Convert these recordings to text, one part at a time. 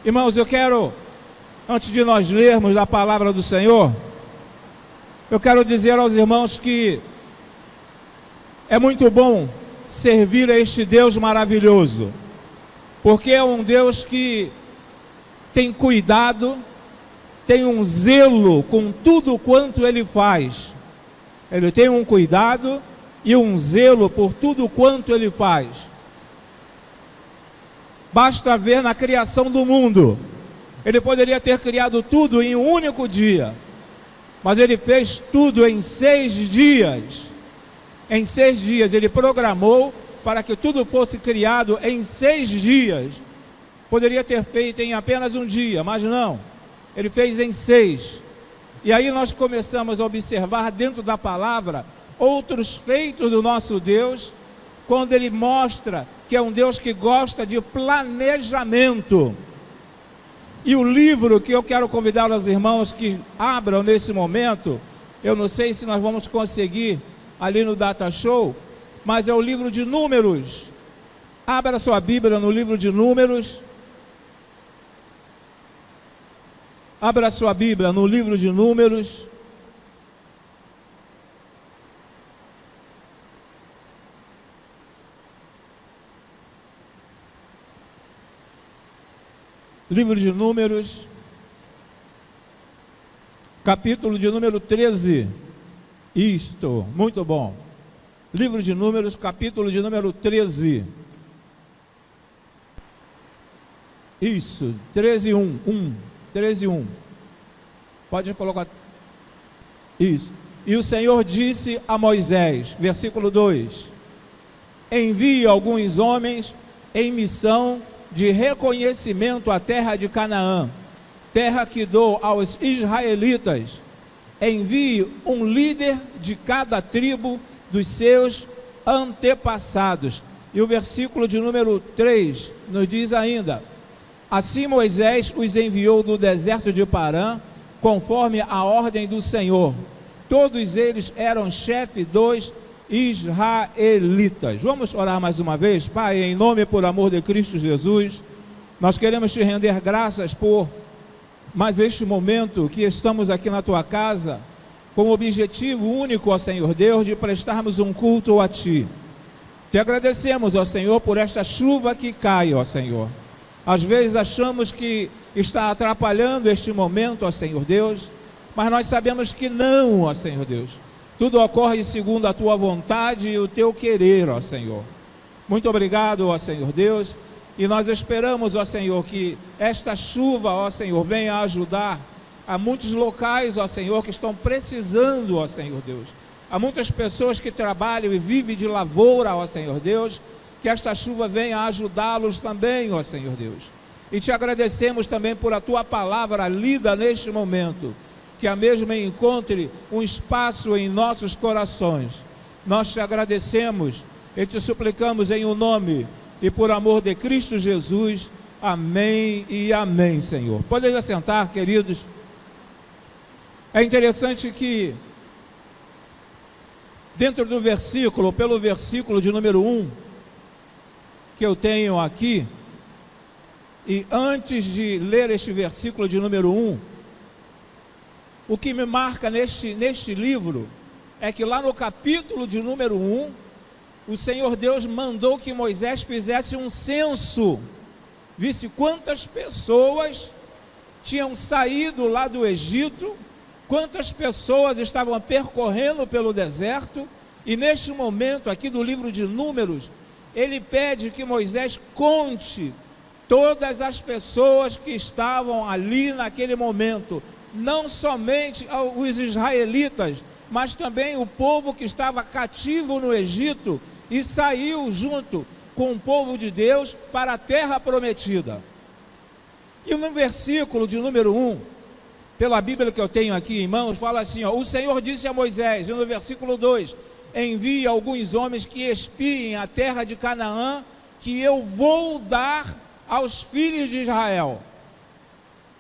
Irmãos, eu quero, antes de nós lermos a palavra do Senhor, eu quero dizer aos irmãos que é muito bom servir a este Deus maravilhoso, porque é um Deus que tem cuidado, tem um zelo com tudo quanto Ele faz. Ele tem um cuidado e um zelo por tudo quanto Ele faz. Basta ver na criação do mundo. Ele poderia ter criado tudo em um único dia, mas Ele fez tudo em 6 dias. Em 6 dias, Ele programou para que tudo fosse criado em 6 dias. Poderia ter feito em apenas um dia, mas não. Ele fez em 6. E aí nós começamos a observar dentro da palavra outros feitos do nosso Deus, quando Ele mostra que é um Deus que gosta de planejamento. E o livro que eu quero convidar os irmãos que abram nesse momento, eu não sei se nós vamos conseguir ali no Data Show, mas é o livro de Números. Abra sua Bíblia no livro de Números. Abra sua Bíblia no livro de Números. Livro de Números, capítulo de número 13. Isto, muito bom. Livro de Números, capítulo de número 13. Isso, 13:1. 13:1. Pode colocar. Isso. E o Senhor disse a Moisés, versículo 2: envie alguns homens em missão de reconhecimento à terra de Canaã, terra que dou aos israelitas. Envie um líder de cada tribo dos seus antepassados. E o versículo de número 3 nos diz ainda: assim Moisés os enviou do deserto de Parã, conforme a ordem do Senhor. Todos eles eram chefes dos israelitas. Vamos orar mais uma vez. Pai, em nome e por amor de Cristo Jesus, nós queremos te render graças por mais este momento que estamos aqui na tua casa, com o objetivo único, ó Senhor Deus, de prestarmos um culto a ti. Te agradecemos, ó Senhor, por esta chuva que cai, ó Senhor. Às vezes achamos que está atrapalhando este momento, ó Senhor Deus, mas nós sabemos que não, ó Senhor Deus. Tudo ocorre segundo a tua vontade e o teu querer, ó Senhor. Muito obrigado, ó Senhor Deus. E nós esperamos, ó Senhor, que esta chuva, ó Senhor, venha ajudar a muitos locais, ó Senhor, que estão precisando, ó Senhor Deus. Há muitas pessoas que trabalham e vivem de lavoura, ó Senhor Deus. Que esta chuva venha ajudá-los também, ó Senhor Deus. E te agradecemos também por a tua palavra lida neste momento. Que a mesma encontre um espaço em nossos corações. Nós te agradecemos e te suplicamos em o nome e por amor de Cristo Jesus. Amém e amém, Senhor. Podem assentar, queridos. É interessante que dentro do versículo, pelo versículo de número 1, que eu tenho aqui, e antes de ler este versículo de número 1, o que me marca neste livro é que lá no capítulo de número 1, o Senhor Deus mandou que Moisés fizesse um censo, visse quantas pessoas tinham saído lá do Egito, quantas pessoas estavam percorrendo pelo deserto, e neste momento aqui do livro de Números, ele pede que Moisés conte todas as pessoas que estavam ali naquele momento, não somente os israelitas, mas também o povo que estava cativo no Egito e saiu junto com o povo de Deus para a terra prometida. E no versículo de número 1, pela Bíblia que eu tenho aqui em mãos, fala assim, ó: o Senhor disse a Moisés, e no versículo 2, envie alguns homens que espiem a terra de Canaã, que eu vou dar aos filhos de Israel.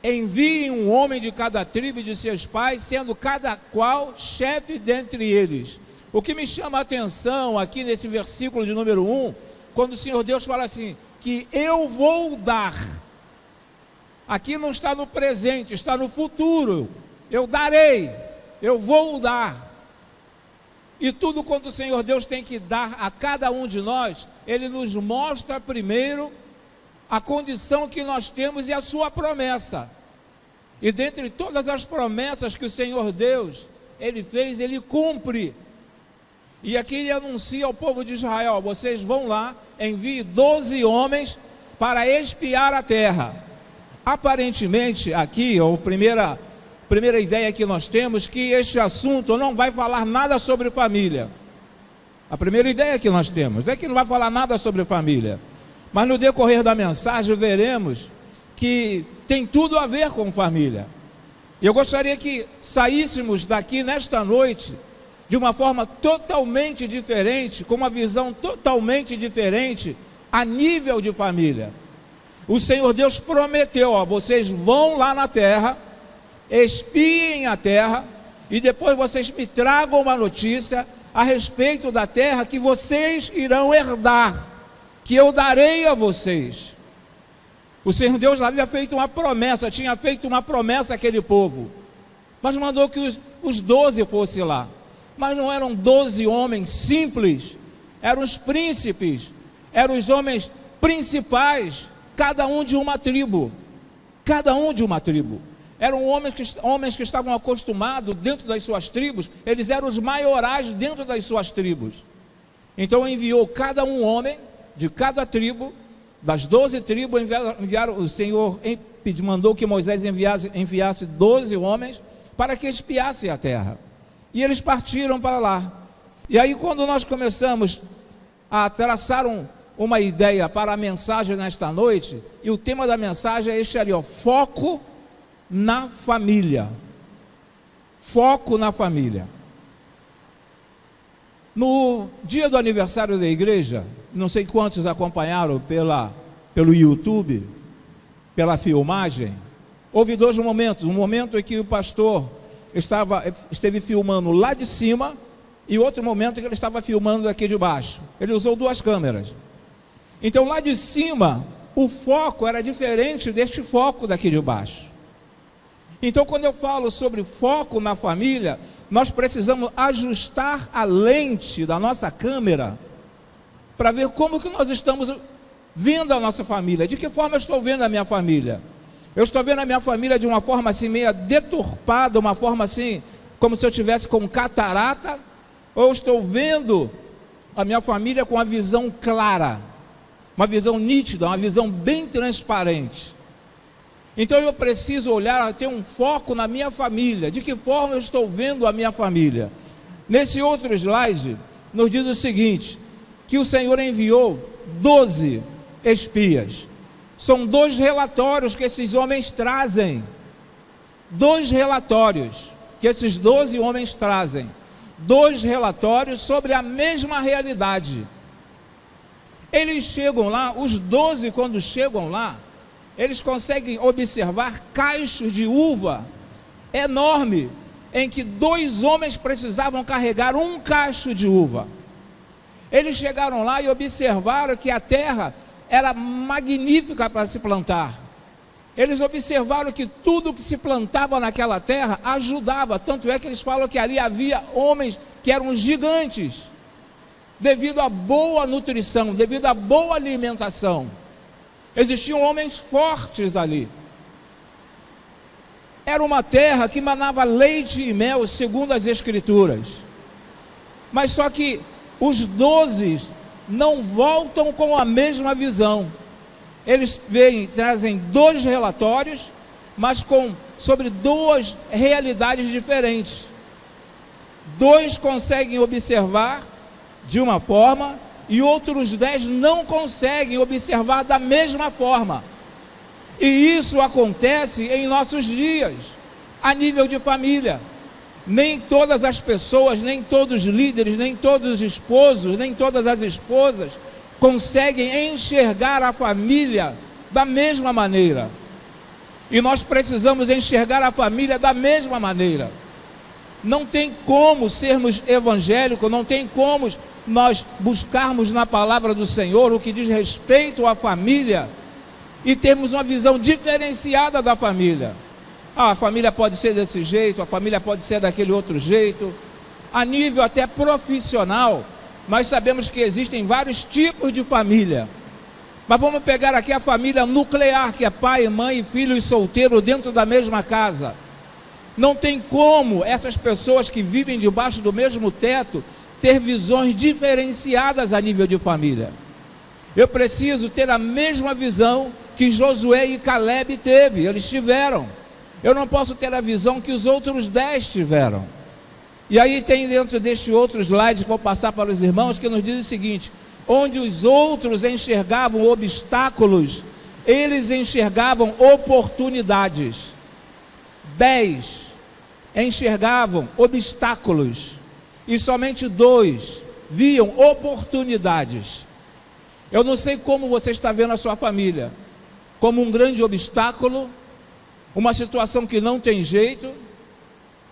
Enviem um homem de cada tribo de seus pais, sendo cada qual chefe dentre eles. O que me chama a atenção aqui nesse versículo de número 1, quando o Senhor Deus fala assim, que eu vou dar. Aqui não está no presente, está no futuro. Eu darei, eu vou dar. E tudo quanto o Senhor Deus tem que dar a cada um de nós, Ele nos mostra primeiro a condição que nós temos e a sua promessa. E dentre todas as promessas que o Senhor Deus, Ele fez, Ele cumpre. E aqui Ele anuncia ao povo de Israel: vocês vão lá, envie 12 homens para espiar a terra. Aparentemente aqui, a primeira ideia que nós temos, que este assunto não vai falar nada sobre família. A primeira ideia que nós temos é que não vai falar nada sobre família. Mas no decorrer da mensagem veremos que tem tudo a ver com família. E eu gostaria que saíssemos daqui nesta noite de uma forma totalmente diferente, com uma visão totalmente diferente a nível de família. O Senhor Deus prometeu: vocês vão lá na terra, espiem a terra, e depois vocês me tragam uma notícia a respeito da terra que vocês irão herdar, que eu darei a vocês. O Senhor Deus havia feito uma promessa, tinha feito uma promessa àquele povo, mas mandou que os 12 fossem lá. Mas não eram 12 homens simples, eram os príncipes, eram os homens principais, cada um de uma tribo, eram homens que estavam acostumados dentro das suas tribos, eles eram os maiorais dentro das suas tribos. Então enviou cada um homem de cada tribo, das 12 tribos, o Senhor mandou que Moisés enviasse 12 homens para que espiassem a terra. E eles partiram para lá. E aí, quando nós começamos a traçar uma ideia para a mensagem nesta noite, e o tema da mensagem é este ali, foco na família. Foco na família. No dia do aniversário da igreja, não sei quantos acompanharam pelo YouTube, pela filmagem, houve dois momentos. Um momento em que o pastor esteve filmando lá de cima, e outro momento em que ele estava filmando daqui de baixo. Ele usou duas câmeras. Então lá de cima, o foco era diferente deste foco daqui de baixo. Então, quando eu falo sobre foco na família, nós precisamos ajustar a lente da nossa câmera para ver como que nós estamos vendo a nossa família. De que forma eu estou vendo a minha família? Eu estou vendo a minha família de uma forma assim meio deturpada, uma forma assim como se eu tivesse com catarata, ou eu estou vendo a minha família com uma visão clara, uma visão nítida, uma visão bem transparente? Então eu preciso olhar, ter um foco na minha família. De que forma eu estou vendo a minha família? Nesse outro slide, nos diz o seguinte, que o Senhor enviou 12 espias. São 2 relatórios que esses homens trazem. 2 relatórios que esses 12 homens trazem. 2 relatórios sobre a mesma realidade. Eles chegam lá, os 12 quando chegam lá, eles conseguem observar cachos de uva enorme, em que 2 homens precisavam carregar um cacho de uva. Eles chegaram lá e observaram que a terra era magnífica para se plantar. Eles observaram que tudo que se plantava naquela terra ajudava, tanto é que eles falam que ali havia homens que eram gigantes, devido à boa nutrição, devido à boa alimentação. Existiam homens fortes ali. Era uma terra que manava leite e mel, segundo as Escrituras. Mas só que os 12 não voltam com a mesma visão. Eles trazem 2 relatórios, mas sobre 2 realidades diferentes. 2 conseguem observar de uma forma, e outros 10 não conseguem observar da mesma forma. E isso acontece em nossos dias, a nível de família. Nem todas as pessoas, nem todos os líderes, nem todos os esposos, nem todas as esposas conseguem enxergar a família da mesma maneira. E nós precisamos enxergar a família da mesma maneira. Não tem como sermos evangélicos, não tem como nós buscarmos na palavra do Senhor o que diz respeito à família e temos uma visão diferenciada da família. A família pode ser desse jeito, a família pode ser daquele outro jeito. A nível até profissional, nós sabemos que existem vários tipos de família. Mas vamos pegar aqui a família nuclear, que é pai, mãe, filhos solteiros dentro da mesma casa. Não tem como essas pessoas que vivem debaixo do mesmo teto ter visões diferenciadas a nível de família. Eu preciso ter a mesma visão que Josué e Caleb teve, eles tiveram. Eu não posso ter a visão que os outros 10 tiveram. E aí tem dentro deste outro slide que vou passar para os irmãos, que nos diz o seguinte: onde os outros enxergavam obstáculos, eles enxergavam oportunidades. 10 enxergavam obstáculos e somente 2 viam oportunidades. Eu não sei como você está vendo a sua família, como um grande obstáculo, uma situação que não tem jeito.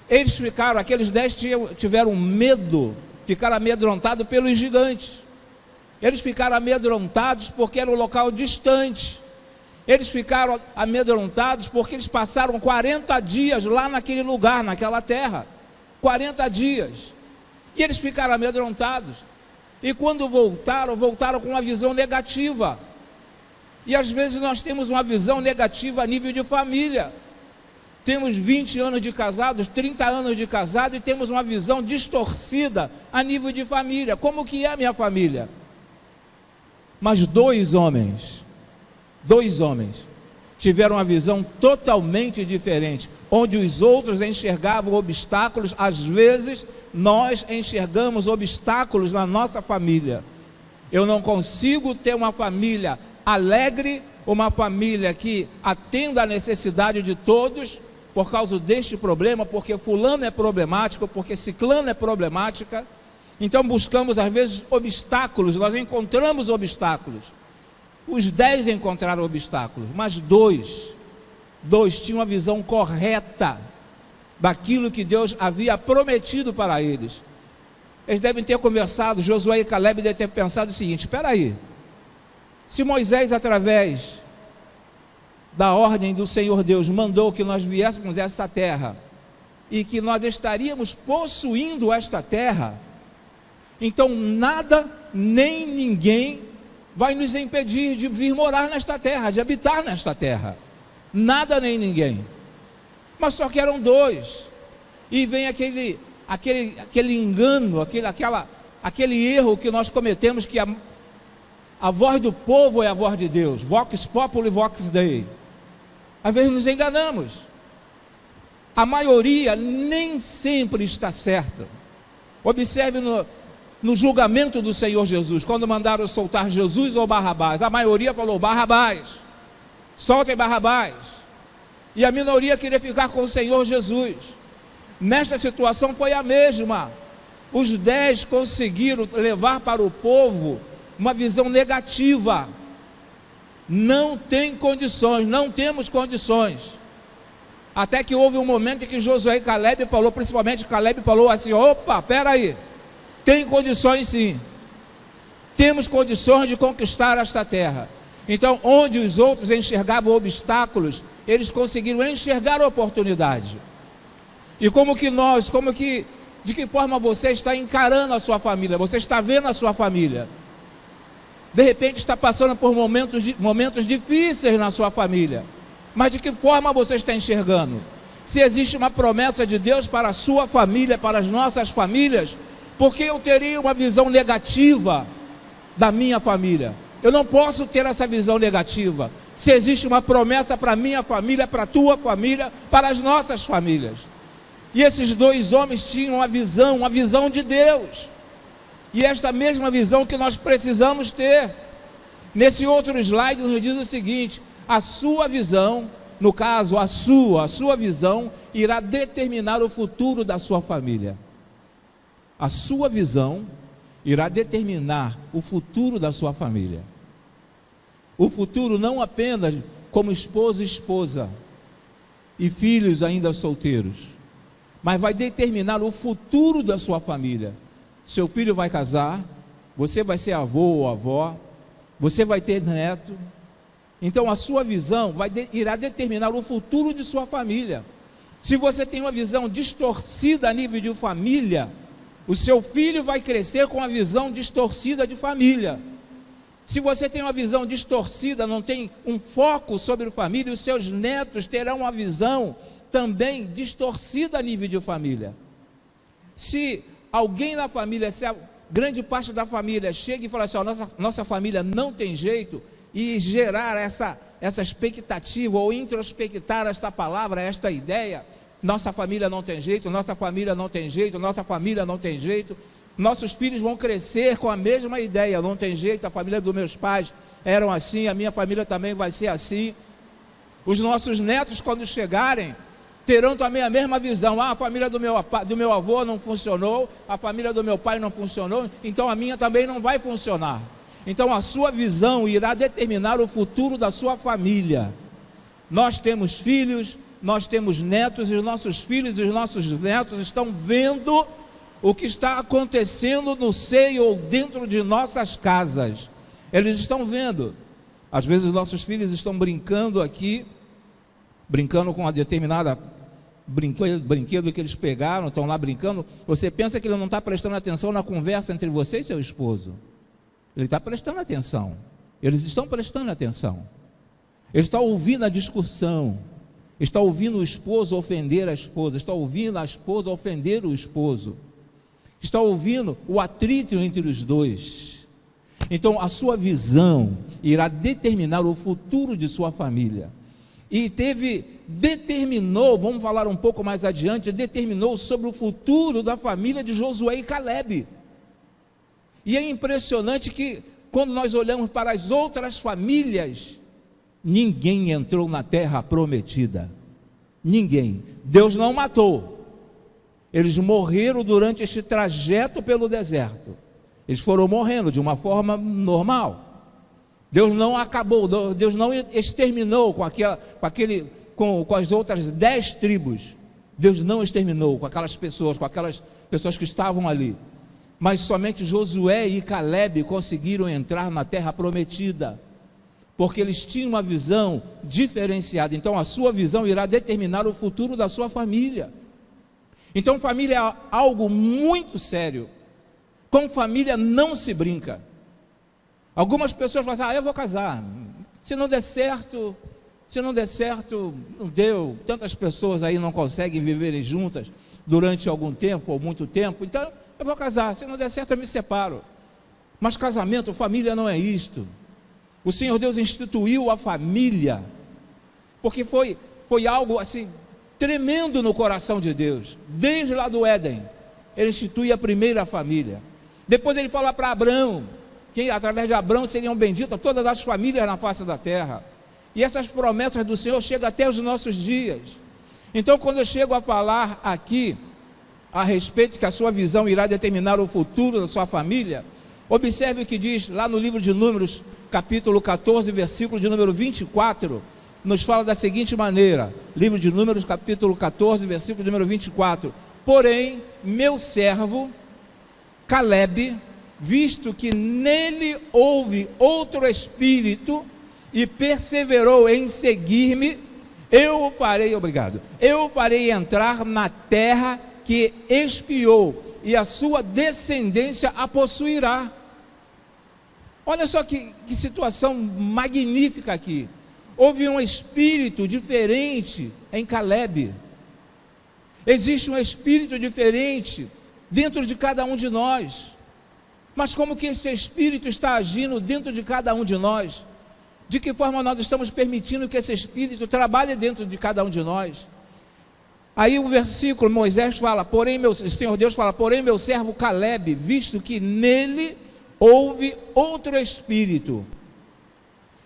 Eles ficaram, aqueles 10 tiveram medo, ficaram amedrontados pelos gigantes. Eles ficaram amedrontados porque era um local distante. Eles ficaram amedrontados porque eles passaram 40 dias lá naquele lugar, naquela terra. 40 dias. E eles ficaram amedrontados. E quando voltaram com uma visão negativa. E às vezes nós temos uma visão negativa a nível de família. Temos 20 anos de casados, 30 anos de casado e temos uma visão distorcida a nível de família. Como que é a minha família? Mas dois homens tiveram uma visão totalmente diferente. Onde os outros enxergavam obstáculos, às vezes nós enxergamos obstáculos na nossa família. Eu não consigo ter uma família alegre, uma família que atenda à necessidade de todos, por causa deste problema, porque fulano é problemático, porque ciclano é problemática. Então buscamos às vezes obstáculos, nós encontramos obstáculos. Os 10 encontraram obstáculos, mas dois tinham a visão correta daquilo que Deus havia prometido para eles. Eles devem ter conversado, Josué e Caleb devem ter pensado o seguinte: espera aí, se Moisés, através da ordem do Senhor Deus, mandou que nós viéssemos a essa terra, e que nós estaríamos possuindo esta terra, então nada, nem ninguém vai nos impedir de vir morar nesta terra, de habitar nesta terra. Nada nem ninguém. Mas só que eram 2. E vem aquele engano, aquele erro que nós cometemos, que a voz do povo é a voz de Deus. Vox populi, vox Dei. Às vezes nos enganamos. A maioria nem sempre está certa. Observe no julgamento do Senhor Jesus, quando mandaram soltar Jesus ou Barrabás, a maioria falou: Barrabás, soltem Barrabás. E a minoria queria ficar com o Senhor Jesus. Nesta situação foi a mesma. Os 10 conseguiram levar para o povo uma visão negativa. Não tem condições, não temos condições. Até que houve um momento em que Josué e Caleb falou, principalmente Caleb falou assim: opa, espera aí, tem condições sim, temos condições de conquistar esta terra. Então, onde os outros enxergavam obstáculos, eles conseguiram enxergar a oportunidade. E de que forma você está encarando a sua família? Você está vendo a sua família? De repente está passando por momentos difíceis na sua família, mas de que forma você está enxergando? Se existe uma promessa de Deus para a sua família, para as nossas famílias, por que eu teria uma visão negativa da minha família? Eu não posso ter essa visão negativa. Se existe uma promessa para a minha família, para a tua família, para as nossas famílias. E esses 2 homens tinham uma visão de Deus. E esta mesma visão que nós precisamos ter. Nesse outro slide nos diz o seguinte: a sua visão, no caso a sua visão, irá determinar o futuro da sua família. A sua visão irá determinar o futuro da sua família. O futuro não apenas como esposo e esposa, e filhos ainda solteiros, mas vai determinar o futuro da sua família. Seu filho vai casar, você vai ser avô ou avó, você vai ter neto. Então a sua visão irá determinar o futuro de sua família. Se você tem uma visão distorcida a nível de família, o seu filho vai crescer com a visão distorcida de família. Se você tem uma visão distorcida, não tem um foco sobre a família, os seus netos terão uma visão também distorcida a nível de família. Se alguém na família, se a grande parte da família chega e fala assim, nossa família não tem jeito, e gerar essa expectativa, ou introspectar esta palavra, esta ideia, nossa família não tem jeito, nossa família não tem jeito, nossa família não tem jeito, nossos filhos vão crescer com a mesma ideia, não tem jeito, a família dos meus pais eram assim, a minha família também vai ser assim. Os nossos netos, quando chegarem, terão também a mesma visão. A família do meu avô não funcionou, a família do meu pai não funcionou, então a minha também não vai funcionar. Então a sua visão irá determinar o futuro da sua família. Nós temos filhos, nós temos netos, e os nossos filhos e os nossos netos estão vendo o que está acontecendo no seio ou dentro de nossas casas. Eles estão vendo. Às vezes nossos filhos estão brincando aqui, brincando com uma determinada brinquedo que eles pegaram, estão lá brincando. Você pensa que ele não está prestando atenção na conversa entre você e seu esposo. Ele está prestando atenção. Eles estão prestando atenção. Ele está ouvindo a discussão. Está ouvindo o esposo ofender a esposa. Está ouvindo a esposa ofender o esposo. Está ouvindo o atrito entre os dois. Então a sua visão irá determinar o futuro de sua família. E determinou, vamos falar um pouco mais adiante, determinou sobre o futuro da família de Josué e Calebe. E é impressionante que quando nós olhamos para as outras famílias, ninguém entrou na terra prometida. Ninguém. Deus não matou. Eles morreram durante este trajeto pelo deserto. Eles foram morrendo de uma forma normal. Deus não acabou, Deus não exterminou com as outras 10 tribos. Deus não exterminou com aquelas pessoas que estavam ali. Mas somente Josué e Calebe conseguiram entrar na terra prometida, porque eles tinham uma visão diferenciada. Então a sua visão irá determinar o futuro da sua família. Então família é algo muito sério. Com família não se brinca. Algumas pessoas falam assim, eu vou casar, se não der certo, não deu. Tantas pessoas aí não conseguem viverem juntas durante algum tempo ou muito tempo, então eu vou casar, se não der certo eu me separo. Mas casamento, família não é isto. O Senhor Deus instituiu a família, porque foi algo assim, tremendo no coração de Deus. Desde lá do Éden, Ele institui a primeira família. Depois Ele fala para Abraão, que através de Abraão seriam benditas todas as famílias na face da terra. E essas promessas do Senhor chegam até os nossos dias. Então quando eu chego a falar aqui, a respeito que a sua visão irá determinar o futuro da sua família, observe o que diz lá no livro de Números, capítulo 14, versículo de número 24, nos fala da seguinte maneira, livro de Números, capítulo 14, versículo de número 24, porém, meu servo, Calebe, visto que nele houve outro espírito, e perseverou em seguir-me, eu o farei entrar na terra que expiou, e a sua descendência a possuirá. Olha só que situação magnífica aqui. Houve um espírito diferente em Calebe. Existe um espírito diferente dentro de cada um de nós. Mas como que esse espírito está agindo dentro de cada um de nós? De que forma nós estamos permitindo que esse espírito trabalhe dentro de cada um de nós? Aí o versículo, Moisés fala, Senhor Deus fala, porém meu servo Calebe, visto que nele houve outro espírito.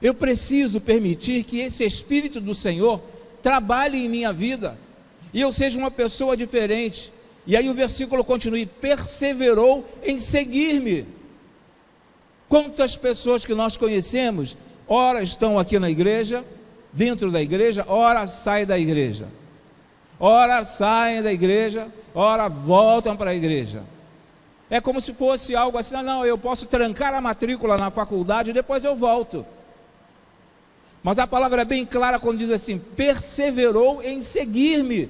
Eu preciso permitir que esse espírito do Senhor trabalhe em minha vida, e eu seja uma pessoa diferente. E aí o versículo continua, perseverou em seguir-me. Quantas pessoas que nós conhecemos, ora estão aqui na igreja, dentro da igreja, ora saem da igreja. Ora saem da igreja, ora voltam para a igreja. É como se fosse algo assim, não, eu posso trancar a matrícula na faculdade e depois eu volto. Mas a palavra é bem clara quando diz assim: perseverou em seguir-me.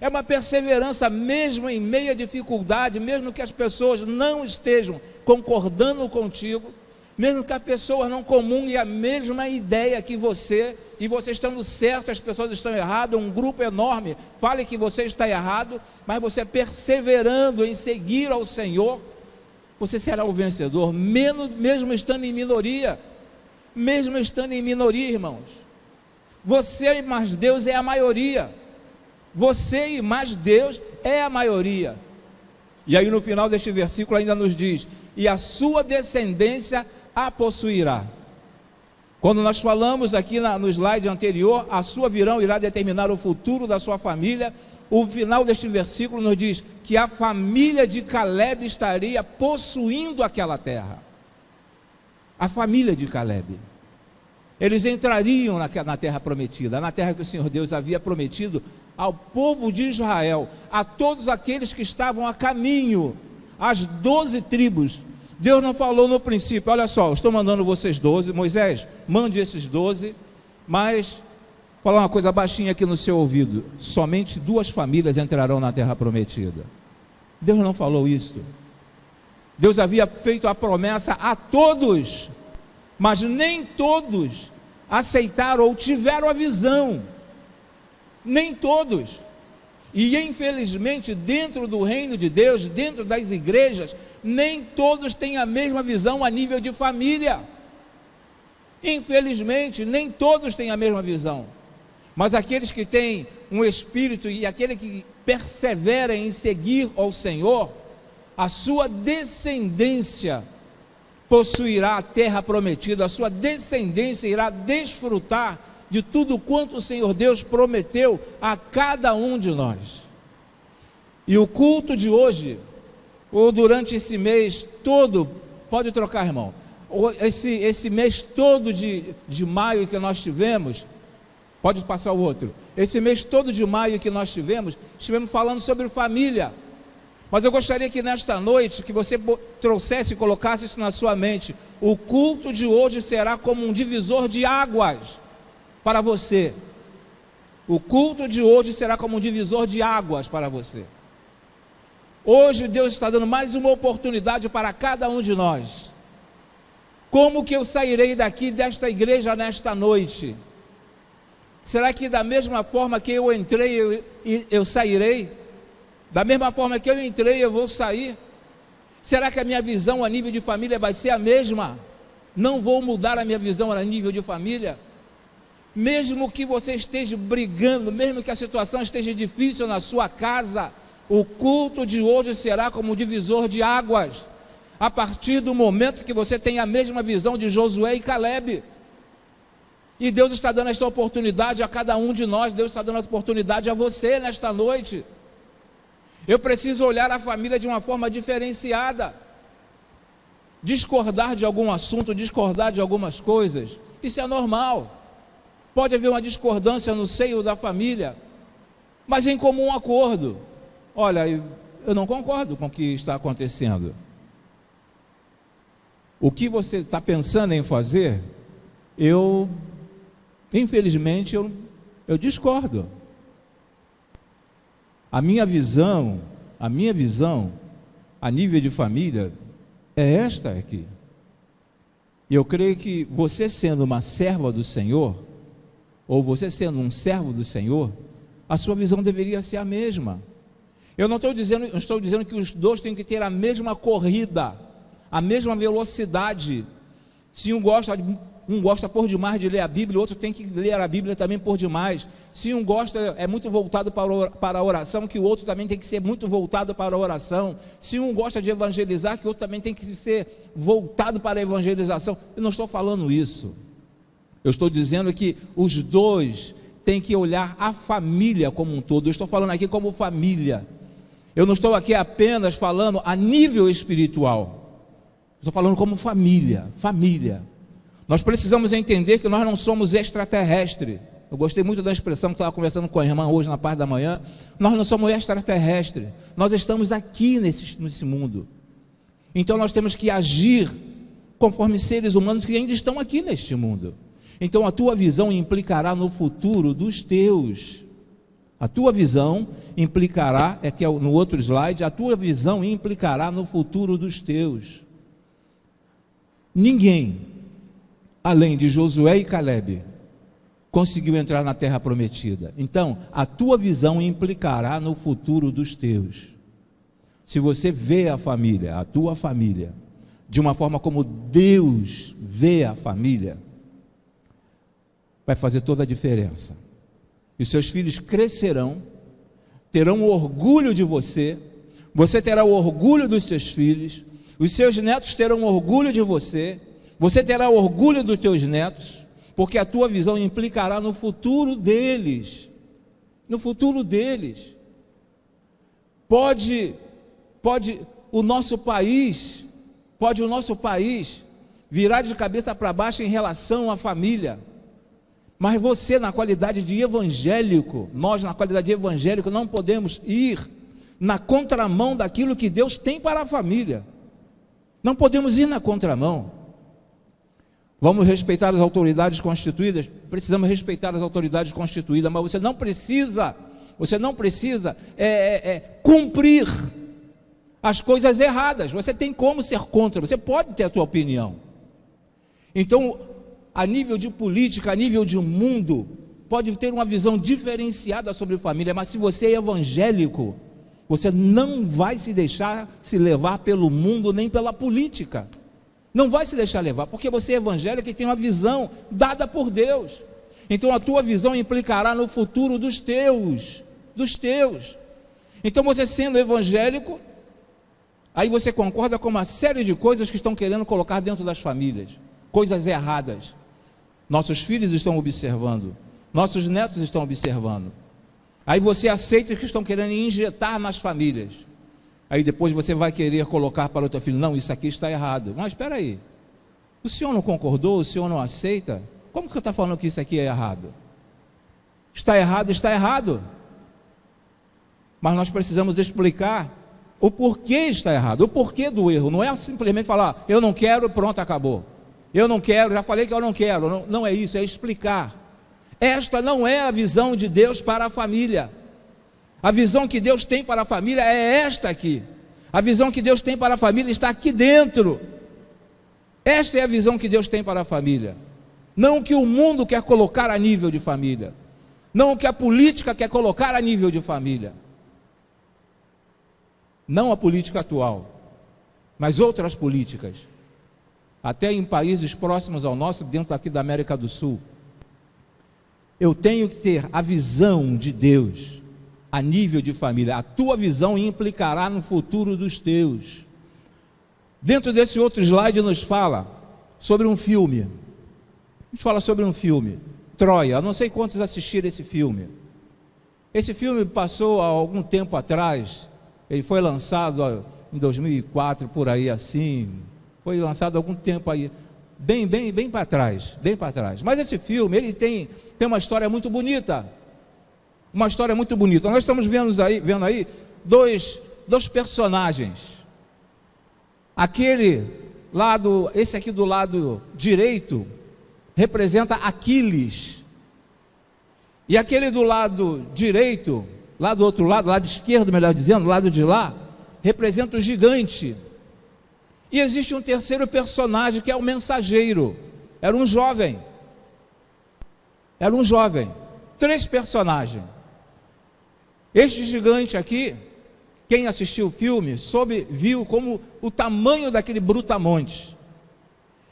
É uma perseverança mesmo em meio à dificuldade, mesmo que as pessoas não estejam concordando contigo, mesmo que a pessoa não comungue a mesma ideia que você, e você estando certo, as pessoas estão erradas, um grupo enorme fale que você está errado, mas você perseverando em seguir ao Senhor, você será o vencedor, mesmo estando em minoria. Mesmo estando em minoria, irmãos. Você e mais Deus é a maioria. Você e mais Deus é a maioria. E aí no final deste versículo ainda nos diz: e a sua descendência a possuirá. Quando nós falamos aqui no slide anterior, a sua virão irá determinar o futuro da sua família. O final deste versículo nos diz que a família de Caleb estaria possuindo aquela terra. A família de Caleb, eles entrariam na terra prometida, na terra que o Senhor Deus havia prometido ao povo de Israel, a todos aqueles que estavam a caminho, as 12 tribos. Deus não falou no princípio: olha só, eu estou mandando vocês 12, Moisés, mande esses 12, mas, vou falar uma coisa baixinha aqui no seu ouvido: somente 2 famílias entrarão na terra prometida. Deus não falou isso. Deus havia feito a promessa a todos, mas nem todos aceitaram ou tiveram a visão, nem todos. E infelizmente dentro do reino de Deus, dentro das igrejas, nem todos têm a mesma visão a nível de família. Infelizmente nem todos têm a mesma visão, mas aqueles que têm um espírito e aquele que persevera em seguir ao Senhor, a sua descendência possuirá a terra prometida, a sua descendência irá desfrutar de tudo quanto o Senhor Deus prometeu a cada um de nós. E o culto de hoje, ou durante esse mês todo, pode trocar, irmão, esse mês todo de maio que nós tivemos, pode passar o outro, esse mês todo de maio que nós estivemos falando sobre família. Mas eu gostaria que nesta noite, que você trouxesse e colocasse isso na sua mente: o culto de hoje será como um divisor de águas para você. O culto de hoje será como um divisor de águas para você. Hoje Deus está dando mais uma oportunidade para cada um de nós. Como que eu sairei daqui desta igreja nesta noite? Será que da mesma forma que eu entrei, eu sairei? Da mesma forma que eu entrei, eu vou sair? Será que a minha visão a nível de família vai ser a mesma? Não vou mudar a minha visão a nível de família? Mesmo que você esteja brigando, mesmo que a situação esteja difícil na sua casa, o culto de hoje será como um divisor de águas, a partir do momento que você tem a mesma visão de Josué e Caleb. E Deus está dando essa oportunidade a cada um de nós. Deus está dando essa oportunidade a você nesta noite. Eu preciso olhar a família de uma forma diferenciada. Discordar de algum assunto, discordar de algumas coisas, isso é normal. Pode haver uma discordância no seio da família, mas em comum acordo: olha, eu não concordo com o que está acontecendo. O que você está pensando em fazer, infelizmente, eu discordo. A minha visão a nível de família é esta aqui. E eu creio que você sendo uma serva do Senhor, ou você sendo um servo do Senhor, a sua visão deveria ser a mesma. Eu não estou dizendo que os dois têm que ter a mesma corrida, a mesma velocidade. Se um gosta por demais de ler a Bíblia, o outro tem que ler a Bíblia também por demais. Se um gosta, é muito voltado para a oração, que o outro também tem que ser muito voltado para a oração. Se um gosta de evangelizar, que o outro também tem que ser voltado para a evangelização. Eu não estou falando isso. Eu estou dizendo que os dois têm que olhar a família como um todo. Eu estou falando aqui como família. Eu não estou aqui apenas falando a nível espiritual. Estou falando como família. Nós precisamos entender que nós não somos extraterrestres. Eu gostei muito da expressão que estava conversando com a irmã hoje na parte da manhã. Nós não somos extraterrestres. Nós estamos aqui nesse mundo. Então nós temos que agir conforme seres humanos que ainda estão aqui neste mundo. Então a tua visão implicará no futuro dos teus. A tua visão implicará, que é no outro slide, a tua visão implicará no futuro dos teus. Ninguém, além de Josué e Calebe, conseguiu entrar na terra prometida. Então, a tua visão implicará no futuro dos teus. Se você vê a família, a tua família, de uma forma como Deus vê a família, vai fazer toda a diferença. E seus filhos crescerão, terão orgulho de você, você terá o orgulho dos seus filhos, os seus netos terão orgulho de você, você terá orgulho dos teus netos, porque a tua visão implicará no futuro deles, no futuro deles. Pode o nosso país virar de cabeça para baixo em relação à família, mas você, na qualidade de evangélico, nós na qualidade de evangélico não podemos ir na contramão daquilo que Deus tem para a família, não podemos ir na contramão. Vamos respeitar as autoridades constituídas, precisamos respeitar as autoridades constituídas, mas você não precisa cumprir as coisas erradas, você tem como ser contra, você pode ter a sua opinião. Então, a nível de política, a nível de mundo, pode ter uma visão diferenciada sobre família, mas se você é evangélico, você não vai se deixar se levar pelo mundo, nem pela política, não vai se deixar levar, porque você é evangélico e tem uma visão dada por Deus. Então a tua visão implicará no futuro dos teus. Então você sendo evangélico, aí você concorda com uma série de coisas que estão querendo colocar dentro das famílias, coisas erradas. Nossos filhos estão observando, nossos netos estão observando. Aí você aceita o que estão querendo injetar nas famílias. Aí depois você vai querer colocar para o teu filho, não, isso aqui está errado. Mas espera aí, o senhor não concordou, o senhor não aceita? Como que eu estou falando que isso aqui é errado? Está errado. Mas nós precisamos explicar o porquê está errado, o porquê do erro. Não é simplesmente falar, eu não quero, pronto, acabou. Eu não quero, já falei que eu não quero. Não é isso, é explicar. Esta não é a visão de Deus para a família. A visão que Deus tem para a família é esta aqui. A visão que Deus tem para a família está aqui dentro. Esta é a visão que Deus tem para a família. Não o que o mundo quer colocar a nível de família. Não o que a política quer colocar a nível de família. Não a política atual, mas outras políticas. Até em países próximos ao nosso, dentro aqui da América do Sul. Eu tenho que ter a visão de Deus a nível de família. A tua visão implicará no futuro dos teus. Dentro desse outro slide nos fala sobre um filme. Nos fala sobre um filme, Troia. Eu não sei quantos assistiram esse filme. Esse filme passou há algum tempo atrás. Ele foi lançado em 2004, por aí assim. Foi lançado há algum tempo aí, bem para trás. Mas esse filme, ele tem uma história muito bonita. Uma história muito bonita. Nós estamos vendo aí dois personagens. Esse aqui do lado direito representa Aquiles. E aquele do lado direito, lá do outro lado esquerdo, melhor dizendo, do lado de lá, representa o gigante. E existe um terceiro personagem que é o mensageiro. Era um jovem. 3 personagens. Este gigante aqui, quem assistiu o filme, viu como o tamanho daquele brutamonte.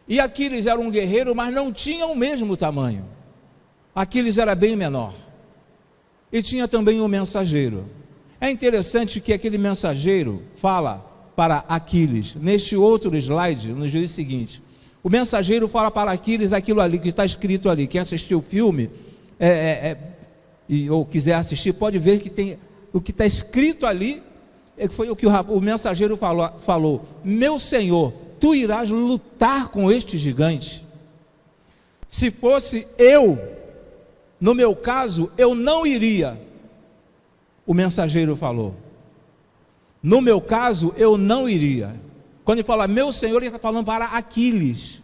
E Aquiles era um guerreiro, mas não tinha o mesmo tamanho. Aquiles era bem menor. E tinha também um mensageiro. É interessante que aquele mensageiro fala para Aquiles, neste outro slide, nos diz o seguinte: o mensageiro fala para Aquiles aquilo ali que está escrito ali. Quem assistiu o filme ou quiser assistir, pode ver que tem o que está escrito ali, foi o que o mensageiro falou: meu senhor, tu irás lutar com este gigante. Se fosse eu, no meu caso, eu não iria. O mensageiro falou: no meu caso, eu não iria. Quando ele fala meu senhor, ele está falando para Aquiles.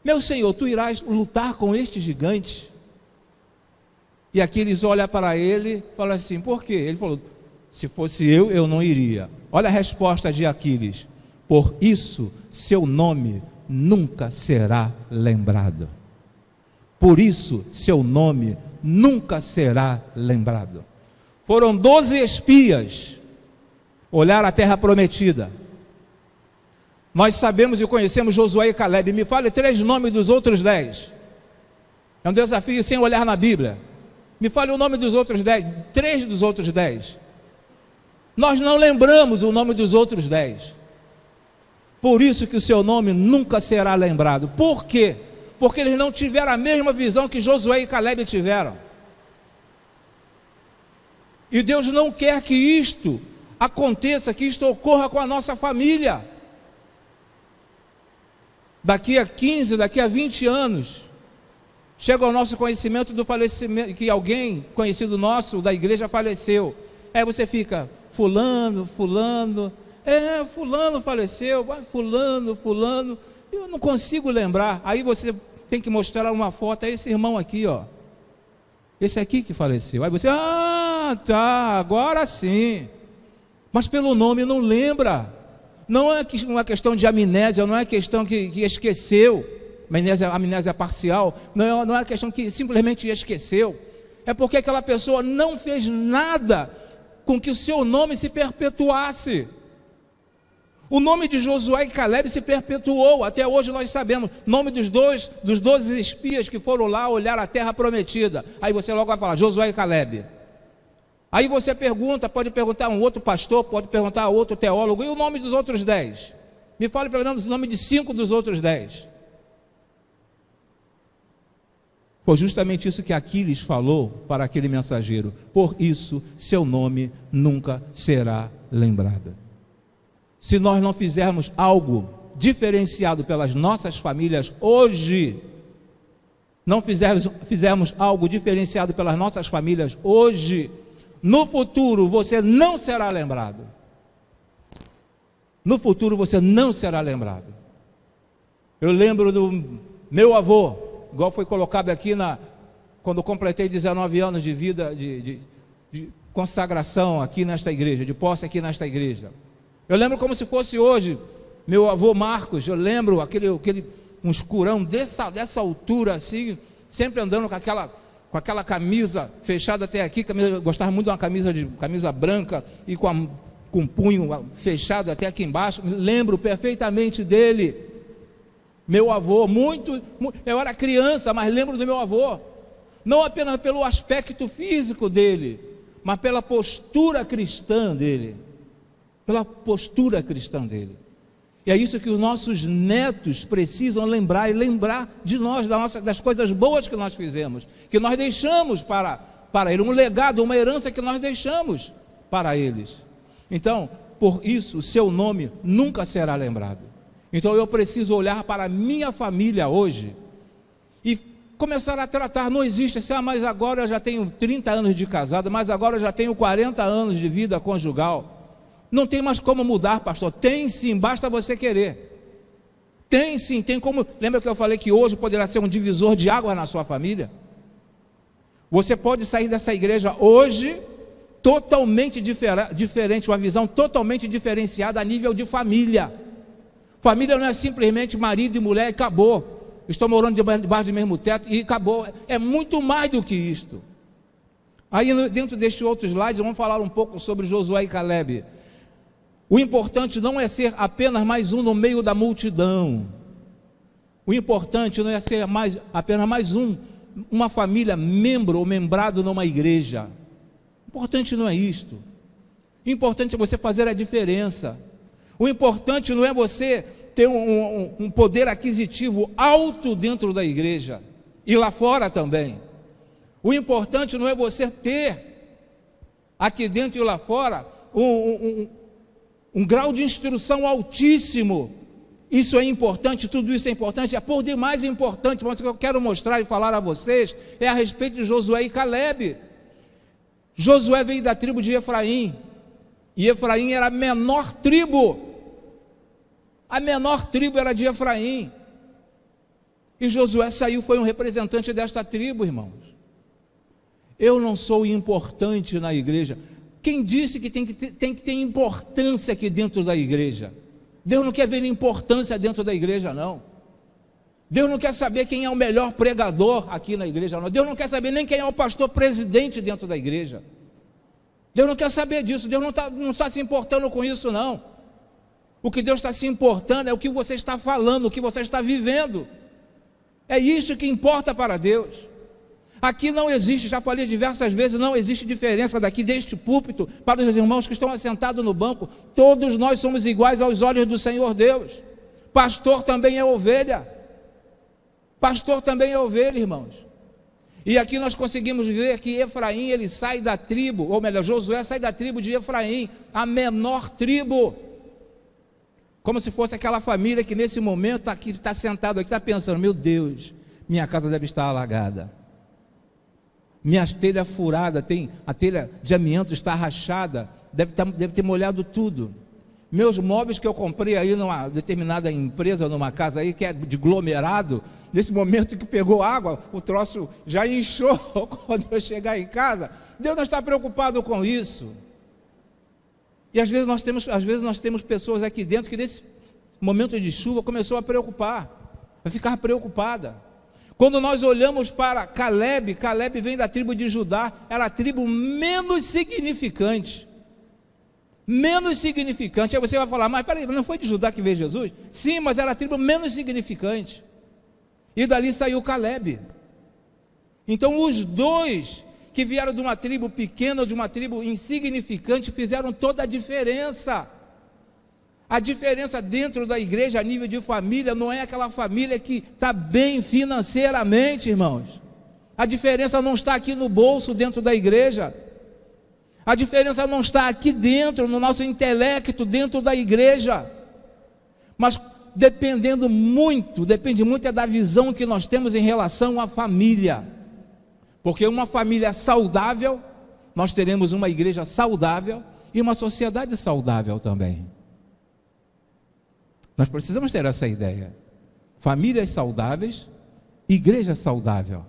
meu senhor, tu irás lutar com este gigante? E Aquiles olha para ele e fala assim, por quê? Ele falou, se fosse eu não iria. Olha a resposta de Aquiles, por isso seu nome nunca será lembrado. Por isso seu nome nunca será lembrado. Foram 12 espias olhar a terra prometida. Nós sabemos e conhecemos Josué e Calebe. Me fale 3 nomes dos outros 10. É um desafio sem olhar na Bíblia. Me fale o nome dos outros 10. 3 dos outros 10. Nós não lembramos o nome dos outros 10. Por isso que o seu nome nunca será lembrado. Por quê? Porque eles não tiveram a mesma visão que Josué e Calebe tiveram. E Deus não quer que isto aconteça, que isto ocorra com a nossa família. Daqui a 15, daqui a 20 anos, chega ao nosso conhecimento do falecimento, que alguém conhecido nosso da igreja faleceu. Aí você fica, fulano faleceu, fulano, eu não consigo lembrar. Aí você tem que mostrar uma foto, é esse irmão aqui, ó. Esse aqui que faleceu. Aí você, tá, agora sim. Mas pelo nome não lembra. Não é uma questão de amnésia, não é questão que esqueceu, amnésia parcial, não é questão que simplesmente esqueceu, é porque aquela pessoa não fez nada com que o seu nome se perpetuasse. O nome de Josué e Calebe se perpetuou, até hoje nós sabemos, nome dos 12 espias que foram lá olhar a terra prometida. Aí você logo vai falar, Josué e Calebe. Aí você pergunta, pode perguntar a um outro pastor, pode perguntar a outro teólogo, e o nome dos outros 10? Me fale pelo menos o nome de 5 dos outros 10. Foi justamente isso que Aquiles falou para aquele mensageiro, por isso seu nome nunca será lembrado. Se nós não fizermos algo diferenciado pelas nossas famílias hoje, não fizermos algo diferenciado pelas nossas famílias hoje, no futuro você não será lembrado. No futuro você não será lembrado. Eu lembro do meu avô, igual foi colocado aqui quando eu completei 19 anos de vida, de consagração aqui nesta igreja, de posse aqui nesta igreja. Eu lembro como se fosse hoje, meu avô Marcos, eu lembro um escurão dessa altura assim, sempre andando com aquela camisa fechada até aqui, gostava muito de uma camisa branca e com o punho fechado até aqui embaixo. Me lembro perfeitamente dele, meu avô, eu era criança, mas lembro do meu avô, não apenas pelo aspecto físico dele, mas pela postura cristã dele, e é isso que os nossos netos precisam lembrar, e lembrar de nós, das coisas boas que nós fizemos, que nós deixamos para ele, um legado, uma herança que nós deixamos para eles. Então, por isso, o seu nome nunca será lembrado. Então eu preciso olhar para a minha família hoje, e começar a tratar, não existe assim, mas agora eu já tenho 30 anos de casado, mas agora eu já tenho 40 anos de vida conjugal. Não tem mais como mudar, pastor. Tem sim, basta você querer. Tem sim, tem como. Lembra que eu falei que hoje poderá ser um divisor de água na sua família? Você pode sair dessa igreja hoje totalmente diferente, uma visão totalmente diferenciada a nível de família. Família não é simplesmente marido e mulher e acabou. Estão morando debaixo do mesmo teto e acabou. É muito mais do que isto. Aí dentro deste outro slide, vamos falar um pouco sobre Josué e Calebe. O importante não é ser apenas mais um no meio da multidão. O importante não é ser apenas mais uma família, membro ou membrado numa igreja. O importante não é isto. O importante é você fazer a diferença. O importante não é você ter um poder aquisitivo alto dentro da igreja e lá fora também. O importante não é você ter aqui dentro e lá fora um grau de instrução altíssimo. Isso é importante, tudo isso é importante, é por demais importante, mas o que eu quero mostrar e falar a vocês é a respeito de Josué e Calebe. Josué veio da tribo de Efraim, e Efraim era a menor tribo era de Efraim. E Josué saiu, foi um representante desta tribo, irmãos. Eu não sou importante na igreja. Quem disse que tem que ter importância aqui dentro da igreja? Deus não quer ver importância dentro da igreja, não. Deus não quer saber quem é o melhor pregador aqui na igreja, não. Deus não quer saber nem quem é o pastor presidente dentro da igreja. Deus não quer saber disso. Deus não está se importando com isso, não. O que Deus está se importando é o que você está falando, o que você está vivendo. É isso que importa para Deus. Aqui não existe, já falei diversas vezes, não existe diferença daqui deste púlpito para os irmãos que estão assentados no banco. Todos nós somos iguais aos olhos do Senhor Deus. Pastor também é ovelha. Pastor também é ovelha, irmãos. E aqui nós conseguimos ver que Efraim, ele sai da tribo, ou melhor, Josué sai da tribo de Efraim, a menor tribo. Como se fosse aquela família que nesse momento aqui está sentado aqui, está pensando: meu Deus, minha casa deve estar alagada. Minha telha furada, a telha de amianto está rachada, deve ter molhado tudo. Meus móveis que eu comprei aí numa determinada empresa, numa casa aí que é de aglomerado, nesse momento que pegou água, o troço já inchou quando eu chegar em casa. Deus não está preocupado com isso. E às vezes nós temos pessoas aqui dentro que nesse momento de chuva começou a preocupar, a ficar preocupada. Quando nós olhamos para Caleb, Caleb vem da tribo de Judá, era a tribo menos significante. Menos significante. Aí você vai falar: mas peraí, não foi de Judá que veio Jesus? Sim, mas era a tribo menos significante. E dali saiu Caleb. Então os dois que vieram de uma tribo pequena, de uma tribo insignificante, fizeram toda a diferença. A diferença dentro da igreja, a nível de família, não é aquela família que está bem financeiramente, irmãos. A diferença não está aqui no bolso dentro da igreja. A diferença não está aqui dentro, no nosso intelecto dentro da igreja. Mas depende muito é da visão que nós temos em relação à família. Porque uma família saudável, nós teremos uma igreja saudável e uma sociedade saudável também. Nós precisamos ter essa ideia. Famílias saudáveis, igreja saudável.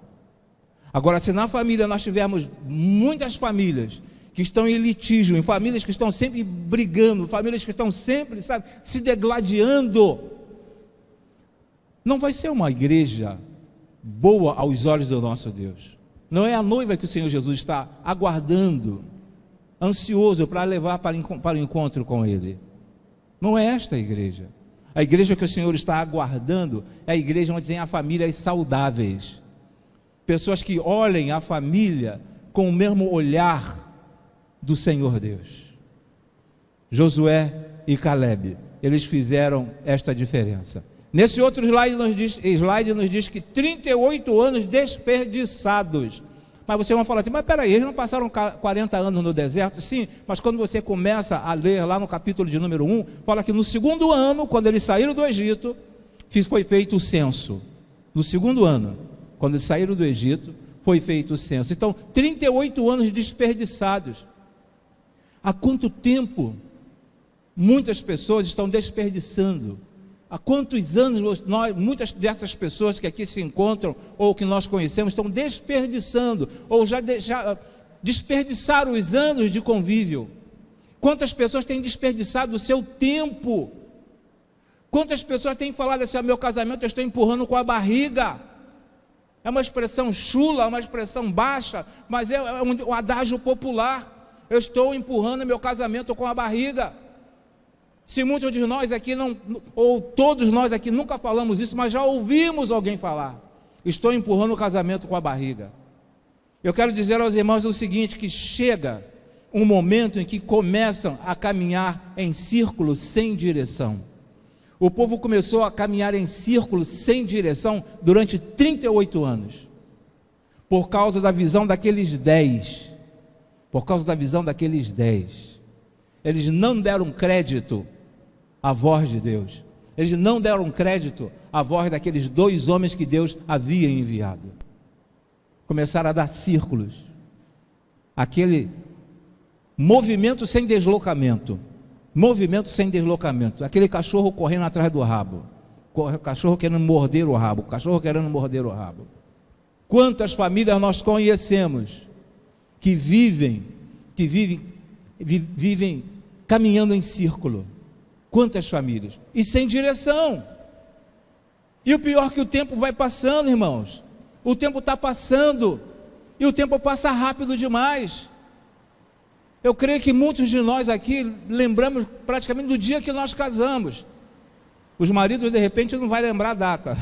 Agora, se na família nós tivermos muitas famílias que estão em litígio, em famílias que estão sempre brigando, famílias que estão sempre, se degladiando, não vai ser uma igreja boa aos olhos do nosso Deus. Não é a noiva que o Senhor Jesus está aguardando, ansioso para levar para o encontro com Ele. Não é esta a igreja. A igreja que o Senhor está aguardando é a igreja onde tem famílias saudáveis. Pessoas que olhem a família com o mesmo olhar do Senhor Deus. Josué e Caleb, eles fizeram esta diferença. Nesse outro slide nos diz que 38 anos desperdiçados. Mas vocês vão falar assim: mas peraí, eles não passaram 40 anos no deserto? Sim, mas quando você começa a ler lá no capítulo de número 1, fala que no segundo ano, quando eles saíram do Egito, foi feito o censo. No segundo ano, quando eles saíram do Egito, foi feito o censo. Então, 38 anos desperdiçados. Há quanto tempo muitas pessoas estão desperdiçando? Há quantos anos muitas dessas pessoas que aqui se encontram, ou que nós conhecemos, estão desperdiçando, ou já desperdiçaram os anos de convívio? Quantas pessoas têm desperdiçado o seu tempo? Quantas pessoas têm falado assim: meu casamento eu estou empurrando com a barriga? É uma expressão chula, uma expressão baixa, mas é um adágio popular. Eu estou empurrando meu casamento com a barriga. Se muitos de nós aqui ou todos nós aqui nunca falamos isso, mas já ouvimos alguém falar: estou empurrando o casamento com a barriga. Eu quero dizer aos irmãos o seguinte: que chega um momento em que começam a caminhar em círculos sem direção. O povo começou a caminhar em círculos sem direção durante 38 anos, por causa da visão daqueles 10. Eles não deram crédito à voz de Deus. Eles não deram crédito à voz daqueles 2 homens que Deus havia enviado. Começaram a dar círculos. Aquele movimento sem deslocamento. Aquele cachorro correndo atrás do rabo. O cachorro querendo morder o rabo, o cachorro querendo morder o rabo. Quantas famílias nós conhecemos que vivem caminhando em círculo? Quantas famílias? E sem direção. E o pior é que o tempo vai passando, irmãos. O tempo está passando. E o tempo passa rápido demais. Eu creio que muitos de nós aqui lembramos praticamente do dia que nós casamos. Os maridos, de repente, não vão lembrar a data.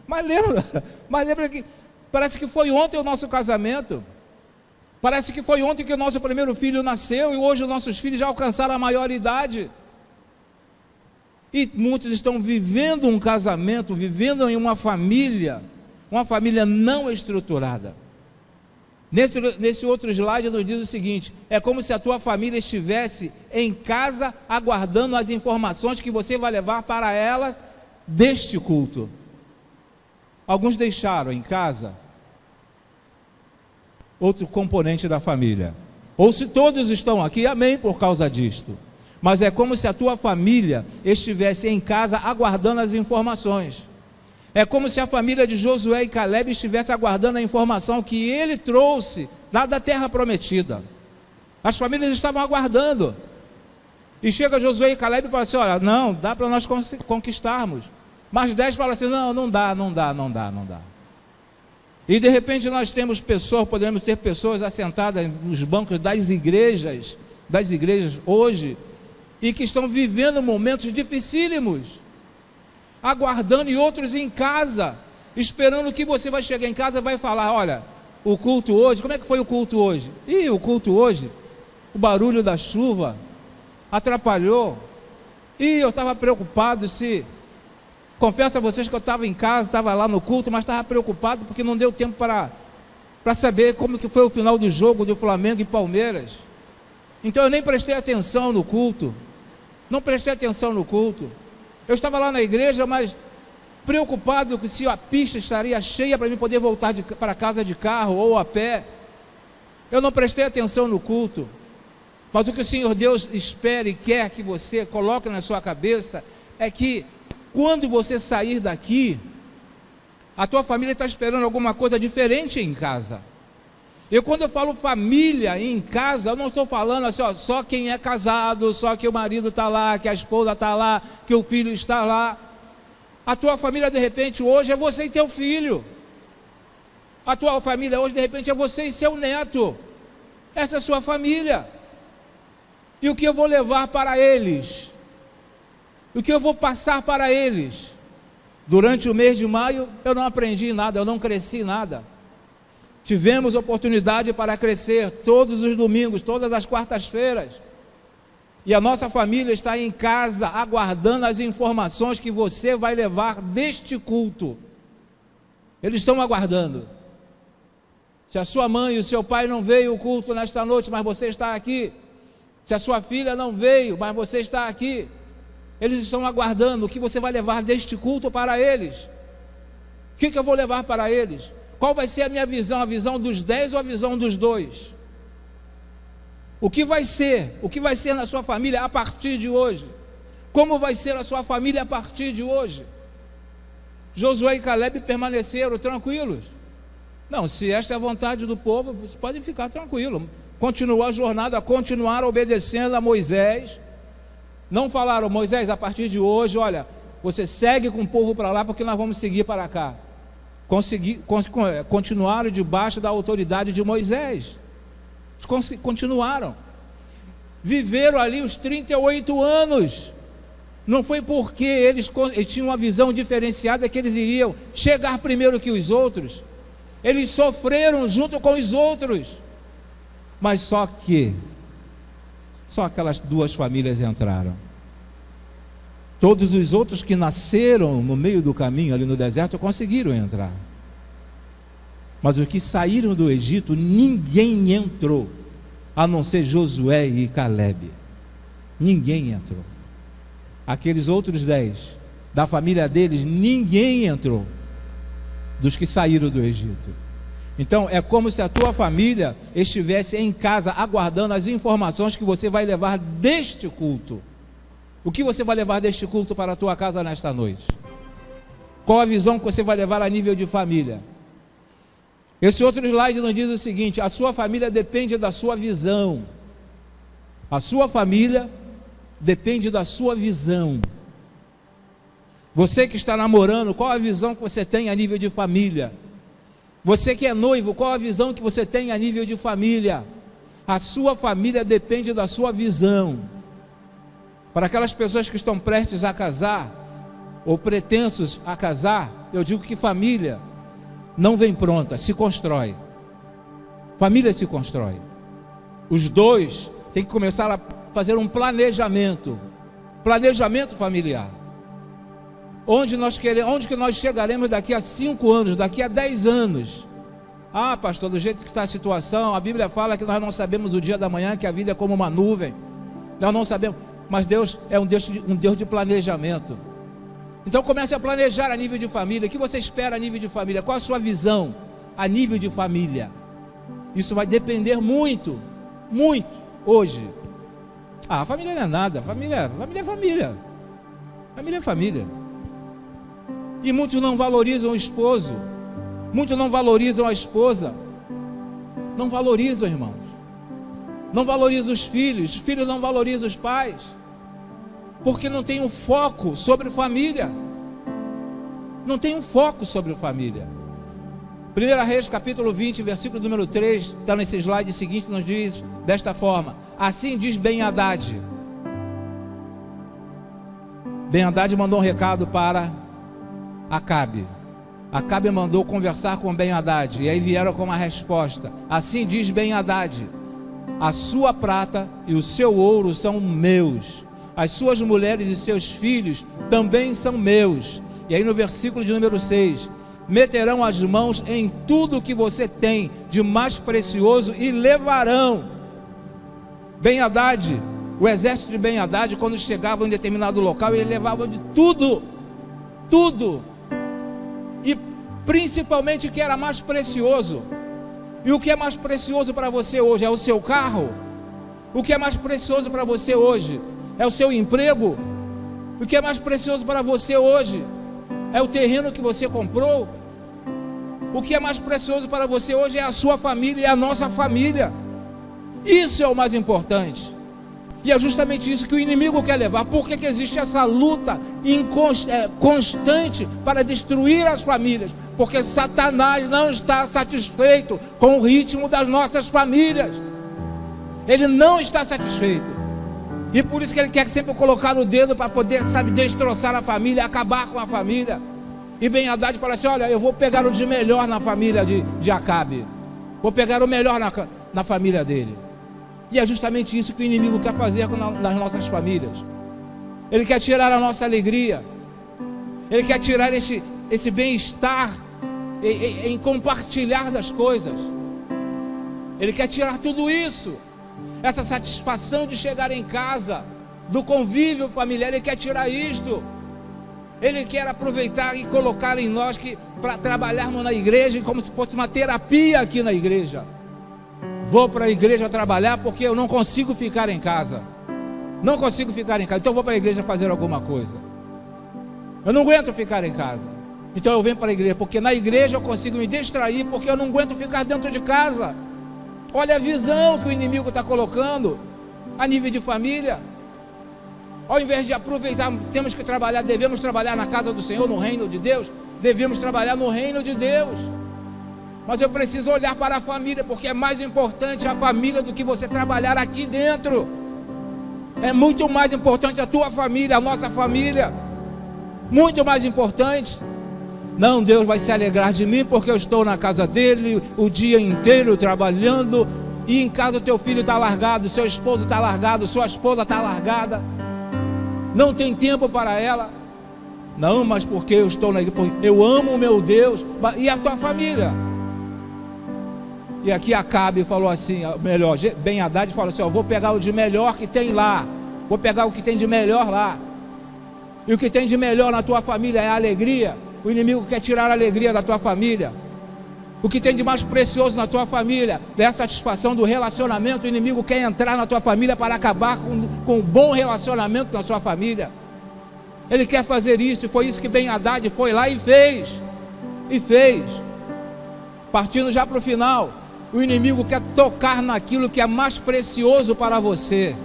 Mas lembra que parece que foi ontem o nosso casamento. Parece que foi ontem que o nosso primeiro filho nasceu e hoje os nossos filhos já alcançaram a maioridade. E muitos estão vivendo um casamento, vivendo em uma família não estruturada. Nesse outro slide nos diz o seguinte: é como se a tua família estivesse em casa aguardando as informações que você vai levar para ela deste culto. Alguns deixaram em casa outro componente da família, ou se todos estão aqui, amém por causa disto, mas é como se a tua família estivesse em casa aguardando as informações. É como se a família de Josué e Caleb estivesse aguardando a informação que ele trouxe lá da terra prometida. As famílias estavam aguardando, e chega Josué e Caleb e fala assim: olha, não, dá para nós conquistarmos. Mas 10 falam assim: não dá. E de repente nós temos pessoas, podemos ter pessoas assentadas nos bancos das igrejas hoje, e que estão vivendo momentos dificílimos, aguardando, e outros em casa, esperando que você vai chegar em casa e vai falar: olha, o culto hoje, como é que foi o culto hoje? E o culto hoje, o barulho da chuva atrapalhou, e eu estava preocupado confesso a vocês que eu estava em casa, estava lá no culto, mas estava preocupado porque não deu tempo para saber como que foi o final do jogo do Flamengo e Palmeiras. Então eu nem prestei atenção no culto, eu estava lá na igreja, mas preocupado se a pista estaria cheia para mim poder voltar para casa de carro ou a pé. Eu não prestei atenção no culto. Mas o que o Senhor Deus espera e quer que você coloque na sua cabeça é que quando você sair daqui, a tua família está esperando alguma coisa diferente em casa. Quando eu falo família em casa, eu não estou falando assim, só quem é casado, só que o marido está lá, que a esposa está lá, que o filho está lá. A tua família de repente hoje é você e teu filho. A tua família hoje de repente é você e seu neto. Essa é a sua família. E o que eu vou levar para eles? O que eu vou passar para eles? Durante o mês de maio eu não aprendi nada, eu não cresci nada. Tivemos oportunidade para crescer todos os domingos, todas as quartas-feiras. E a nossa família está em casa aguardando as informações que você vai levar deste culto. Eles estão aguardando. Se a sua mãe e o seu pai não veio ao culto nesta noite, mas você está aqui. Se a sua filha não veio, mas você está aqui. Eles estão aguardando o que você vai levar deste culto para eles. O que eu vou levar para eles? Qual vai ser a minha visão? A visão dos 10 ou a visão dos 2? O que vai ser? O que vai ser na sua família a partir de hoje? Como vai ser a sua família a partir de hoje? Josué e Caleb permaneceram tranquilos. Não, se esta é a vontade do povo, vocês podem ficar tranquilos. Continuou a jornada, continuaram obedecendo a Moisés. Não falaram: Moisés, a partir de hoje, olha, você segue com o povo para lá, porque nós vamos seguir para cá. Continuaram debaixo da autoridade de Moisés. Continuaram. Viveram ali os 38 anos. Não foi porque eles tinham uma visão diferenciada que eles iriam chegar primeiro que os outros. Eles sofreram junto com os outros. Mas só aquelas 2 famílias entraram. Todos os outros que nasceram no meio do caminho, ali no deserto, conseguiram entrar. Mas os que saíram do Egito, ninguém entrou, a não ser Josué e Caleb. Ninguém entrou. Aqueles outros 10, da família deles, ninguém entrou, dos que saíram do Egito. Então é como se a tua família estivesse em casa aguardando as informações que você vai levar deste culto. O que você vai levar deste culto para a tua casa nesta noite? Qual a visão que você vai levar a nível de família? Esse outro slide nos diz o seguinte: a sua família depende da sua visão. A sua família depende da sua visão. Você que está namorando, qual a visão que você tem a nível de família? Você que é noivo, qual a visão que você tem a nível de família? A sua família depende da sua visão. Para aquelas pessoas que estão prestes a casar, ou pretensos a casar, eu digo que família não vem pronta, se constrói. Família se constrói. Os dois têm que começar a fazer um planejamento familiar. Onde que nós chegaremos daqui a 5 anos, daqui a 10 anos? Ah, pastor, do jeito que está a situação, a Bíblia fala que nós não sabemos o dia da manhã, que a vida é como uma nuvem. Nós não sabemos, mas Deus é um Deus de planejamento. Então comece a planejar a nível de família. O que você espera a nível de família? Qual a sua visão a nível de família? Isso vai depender muito hoje. Ah, família não é nada, família é família. Família é família. E muitos não valorizam o esposo, muitos não valorizam a esposa, não valorizam, irmãos, não valorizam os filhos não valorizam os pais, porque não tem um foco sobre família, não tem um foco sobre família. 1 Reis capítulo 20, versículo número 3, está nesse slide seguinte, nos diz desta forma: assim diz Ben-Hadad. Ben-Hadad mandou um recado para Acabe. Acabe mandou conversar com Ben-Hadad, e aí vieram com uma resposta: assim diz Ben-Hadad, a sua prata e o seu ouro são meus, as suas mulheres e seus filhos também são meus. E aí no versículo de número 6, meterão as mãos em tudo que você tem de mais precioso e levarão. Ben-Hadad, o exército de Ben-Hadad, quando chegava em determinado local, ele levava de tudo, e principalmente o que era mais precioso. E o que é mais precioso para você hoje? É o seu carro? O que é mais precioso para você hoje? É o seu emprego? O que é mais precioso para você hoje? É o terreno que você comprou? O que é mais precioso para você hoje é a sua família e a nossa família. Isso é o mais importante. E é justamente isso que o inimigo quer levar. Por que existe essa luta constante para destruir as famílias? Porque Satanás não está satisfeito com o ritmo das nossas famílias. Ele não está satisfeito. E por isso que ele quer sempre colocar o dedo para poder, destroçar a família, acabar com a família. E Ben-Hadad fala assim: olha, eu vou pegar o de melhor na família de Acabe. Vou pegar o melhor na família dele. E é justamente isso que o inimigo quer fazer nas nossas famílias. Ele quer tirar a nossa alegria. Ele quer tirar esse bem-estar em compartilhar das coisas. Ele quer tirar tudo isso. Essa satisfação de chegar em casa, do convívio familiar. Ele quer tirar isto. Ele quer aproveitar e colocar em nós para trabalharmos na igreja como se fosse uma terapia aqui na igreja. Vou para a igreja trabalhar porque eu não consigo ficar em casa. Não consigo ficar em casa, então eu vou para a igreja fazer alguma coisa. Eu não aguento ficar em casa, então eu venho para a igreja, porque na igreja eu consigo me distrair, porque eu não aguento ficar dentro de casa. Olha a visão que o inimigo está colocando a nível de família. Ao invés de aproveitar, temos que trabalhar, devemos trabalhar na casa do Senhor, no reino de Deus. Devemos trabalhar no reino de Deus. Mas eu preciso olhar para a família, porque é mais importante a família do que você trabalhar aqui dentro. É muito mais importante a tua família, a nossa família. Muito mais importante. Não, Deus vai se alegrar de mim porque eu estou na casa dele o dia inteiro trabalhando, e em casa o teu filho está largado, seu esposo está largado, sua esposa está largada, não tem tempo para ela. Não, mas porque eu estou na igreja, eu amo o meu Deus. E a tua família? E aqui Acabe falou assim, melhor, Ben-Hadad falou assim: eu vou pegar o de melhor que tem lá, vou pegar o que tem de melhor lá. E o que tem de melhor na tua família é a alegria. O inimigo quer tirar a alegria da tua família. O que tem de mais precioso na tua família é a satisfação do relacionamento. O inimigo quer entrar na tua família para acabar com um bom relacionamento na sua família. Ele quer fazer isso, e foi isso que Ben-Hadad foi lá e fez. Partindo já para o final, o inimigo quer tocar naquilo que é mais precioso para você.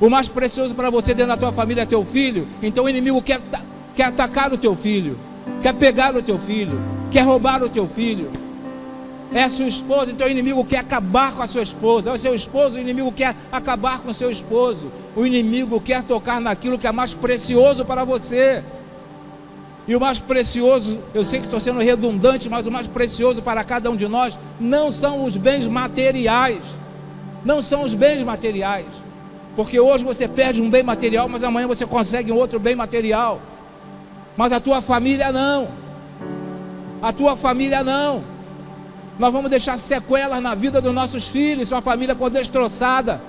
O mais precioso para você dentro da tua família é teu filho. Então o inimigo quer atacar o teu filho, quer pegar o teu filho, quer roubar o teu filho. É a sua esposa, então o inimigo quer acabar com a sua esposa. É o seu esposo, o inimigo quer acabar com o seu esposo. O inimigo quer tocar naquilo que é mais precioso para você. E o mais precioso, eu sei que estou sendo redundante, mas o mais precioso para cada um de nós não são os bens materiais. Não são os bens materiais. Porque hoje você perde um bem material, mas amanhã você consegue um outro bem material. Mas a tua família não. A tua família não. Nós vamos deixar sequelas na vida dos nossos filhos, se uma família for destroçada.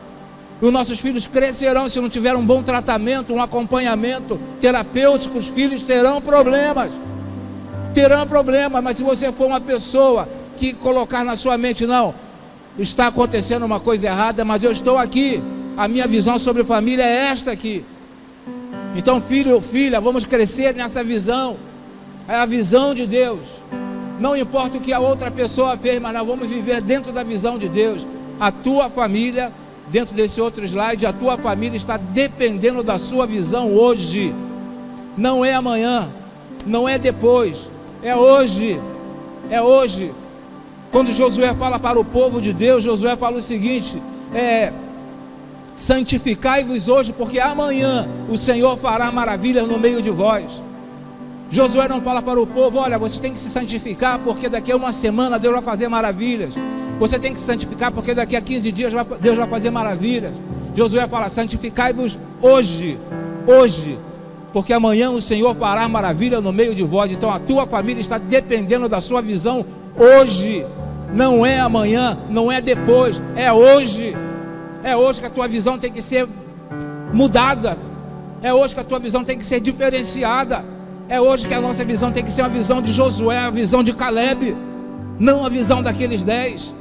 Os nossos filhos crescerão, se não tiver um bom tratamento, um acompanhamento terapêutico, os filhos terão problemas. Mas se você for uma pessoa que colocar na sua mente, não, está acontecendo uma coisa errada, mas eu estou aqui, a minha visão sobre família é esta aqui. Então, filho ou filha, vamos crescer nessa visão. É a visão de Deus. Não importa o que a outra pessoa fez, mas nós vamos viver dentro da visão de Deus. A tua família, dentro desse outro slide, a tua família está dependendo da sua visão hoje. Não é amanhã, não é depois, é hoje. É hoje. Quando Josué fala para o povo de Deus, Josué fala o seguinte: santificai-vos hoje, porque amanhã o Senhor fará maravilhas no meio de vós. Josué não fala para o povo: olha, você tem que se santificar, porque daqui a uma semana Deus vai fazer maravilhas. Você tem que se santificar, porque daqui a 15 dias Deus vai fazer maravilhas. Josué fala: santificai-vos hoje, porque amanhã o Senhor fará maravilha no meio de vós. Então a tua família está dependendo da sua visão hoje. Não é amanhã, não é depois, é hoje. É hoje que a tua visão tem que ser mudada. É hoje que a tua visão tem que ser diferenciada. É hoje que a nossa visão tem que ser uma visão de Josué, a visão de Caleb, não a visão daqueles 10.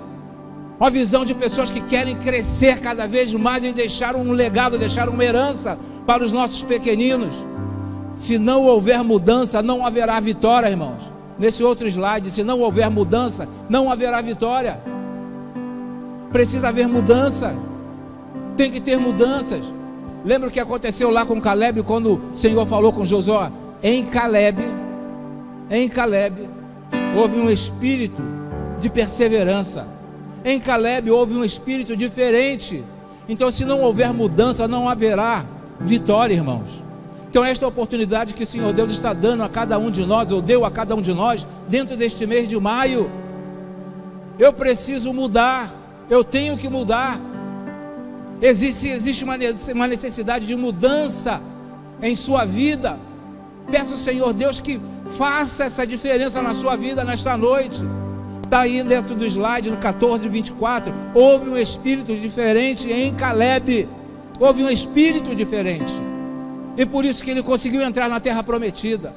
Uma visão de pessoas que querem crescer cada vez mais e deixar um legado, deixar uma herança para os nossos pequeninos. Se não houver mudança, não haverá vitória, irmãos. Nesse outro slide, se não houver mudança, não haverá vitória. Precisa haver mudança. Tem que ter mudanças. Lembra o que aconteceu lá com Caleb, quando o Senhor falou com Josué? Em Caleb, houve um espírito de perseverança. Em Caleb houve um espírito diferente. Então, se não houver mudança, não haverá vitória, irmãos. Então, esta é a oportunidade que o Senhor Deus está dando a cada um de nós, ou deu a cada um de nós, dentro deste mês de maio. Eu preciso mudar, eu tenho que mudar. Existe uma necessidade de mudança em sua vida. Peço ao Senhor Deus que faça essa diferença na sua vida nesta noite. Está aí dentro do slide, no 14:24. Houve um espírito diferente em Caleb. Houve um espírito diferente. E por isso que ele conseguiu entrar na terra prometida.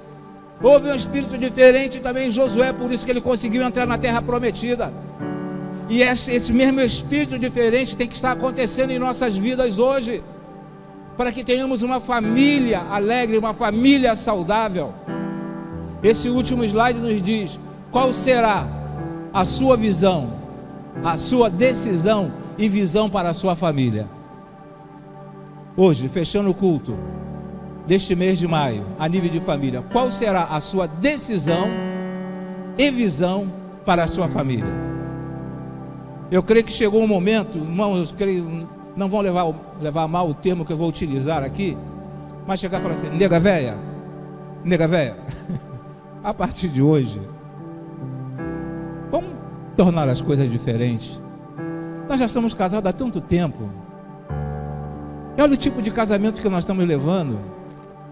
Houve um espírito diferente também em Josué, por isso que ele conseguiu entrar na terra prometida. E esse mesmo espírito diferente tem que estar acontecendo em nossas vidas hoje, para que tenhamos uma família alegre, uma família saudável. Esse último slide nos diz qual será a sua visão, a sua decisão e visão para a sua família. Hoje, fechando o culto deste mês de maio, a nível de família, qual será a sua decisão e visão para a sua família? Eu creio que chegou um momento, irmãos, não vão levar a mal o termo que eu vou utilizar aqui, mas chegar e falar assim: nega véia, a partir de hoje, vamos tornar as coisas diferentes. Nós já somos casados há tanto tempo. Olha o tipo de casamento que nós estamos levando.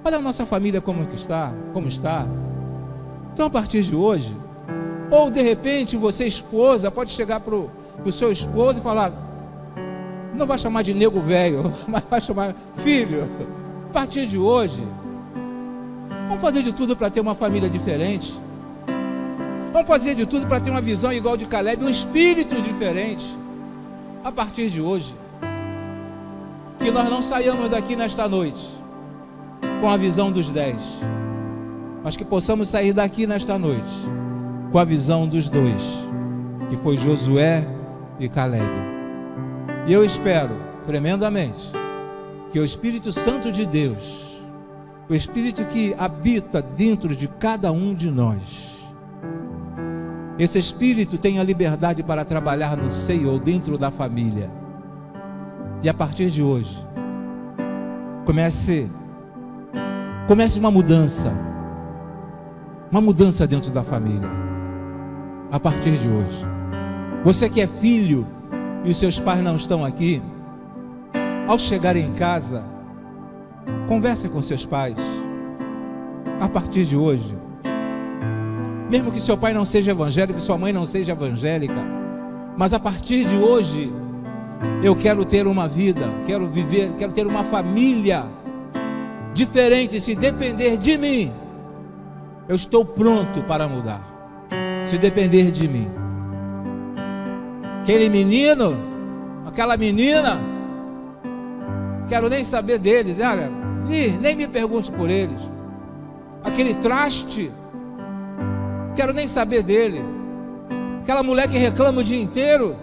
Olha a nossa família como está. Então, a partir de hoje, ou de repente você, esposa, pode chegar para o seu esposo e falar: não vai chamar de nego velho, mas vai chamar filho. A partir de hoje, vamos fazer de tudo para ter uma família diferente. Vamos fazer de tudo para ter uma visão igual de Caleb, um espírito diferente. A partir de hoje, que nós não saiamos daqui nesta noite com a visão dos 10, mas que possamos sair daqui nesta noite com a visão dos 2, que foi Josué e Caleb. E eu espero tremendamente que o Espírito Santo de Deus, o Espírito que habita dentro de cada um de nós, esse Espírito tenha liberdade para trabalhar no seio ou dentro da família. E a partir de hoje, comece uma mudança dentro da família. A partir de hoje, você que é filho e os seus pais não estão aqui, ao chegar em casa, converse com seus pais. A partir de hoje, mesmo que seu pai não seja evangélico, sua mãe não seja evangélica, mas a partir de hoje, eu quero ter uma vida, quero ter uma família diferente. Se depender de mim, eu estou pronto para mudar. Se depender de mim. Aquele menino, aquela menina, quero nem saber deles, olha, nem me pergunte por eles. Aquele traste, quero nem saber dele. Aquela mulher que reclama o dia inteiro,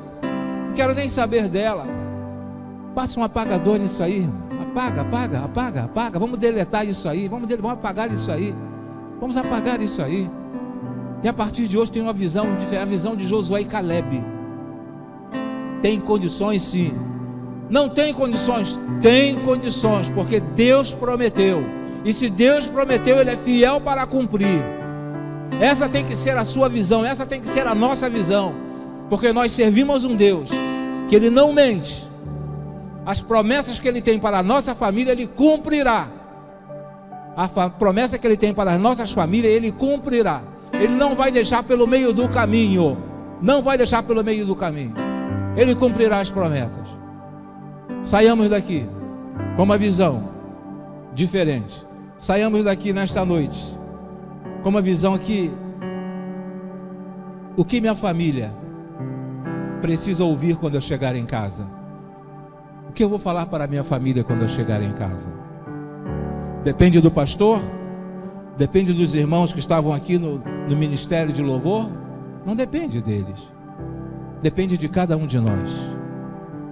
não quero nem saber dela. Passa um apagador nisso aí, apaga. Vamos deletar isso aí, vamos apagar isso aí. Vamos apagar isso aí. E a partir de hoje tem uma visão diferente, a visão de Josué e Caleb. Tem condições sim. Não tem condições? Tem condições, porque Deus prometeu. E se Deus prometeu, Ele é fiel para cumprir. Essa tem que ser a sua visão, essa tem que ser a nossa visão. Porque nós servimos um Deus que Ele não mente. As promessas que Ele tem para a nossa família, Ele cumprirá. A promessa que Ele tem para as nossas famílias, Ele cumprirá. Ele não vai deixar pelo meio do caminho. Não vai deixar pelo meio do caminho. Ele cumprirá as promessas. Saiamos daqui com uma visão diferente. Saiamos daqui nesta noite com uma visão que o que minha família precisa ouvir quando eu chegar em casa. O que eu vou falar para a minha família quando eu chegar em casa? Depende do pastor? Depende dos irmãos que estavam aqui no ministério de louvor? Não depende deles. Depende de cada um de nós.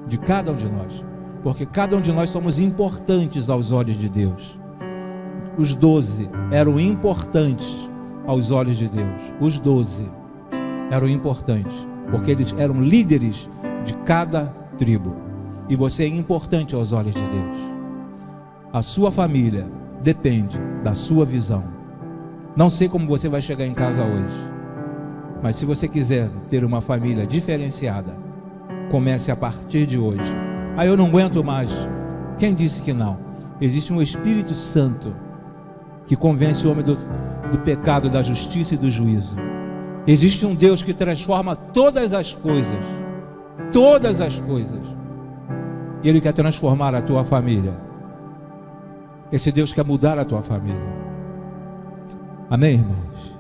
De cada um de nós. Porque cada um de nós somos importantes aos olhos de Deus. Os 12 eram importantes aos olhos de Deus. Os 12 eram importantes, porque eles eram líderes de cada tribo. E você é importante aos olhos de Deus. A sua família depende da sua visão. Não sei como você vai chegar em casa hoje, mas se você quiser ter uma família diferenciada, comece a partir de hoje. Eu não aguento mais. Quem disse que não? Existe um Espírito Santo que convence o homem do pecado, da justiça e do juízo. Existe um Deus que transforma todas as coisas. Todas as coisas. E Ele quer transformar a tua família. Esse Deus quer mudar a tua família. Amém, irmãos?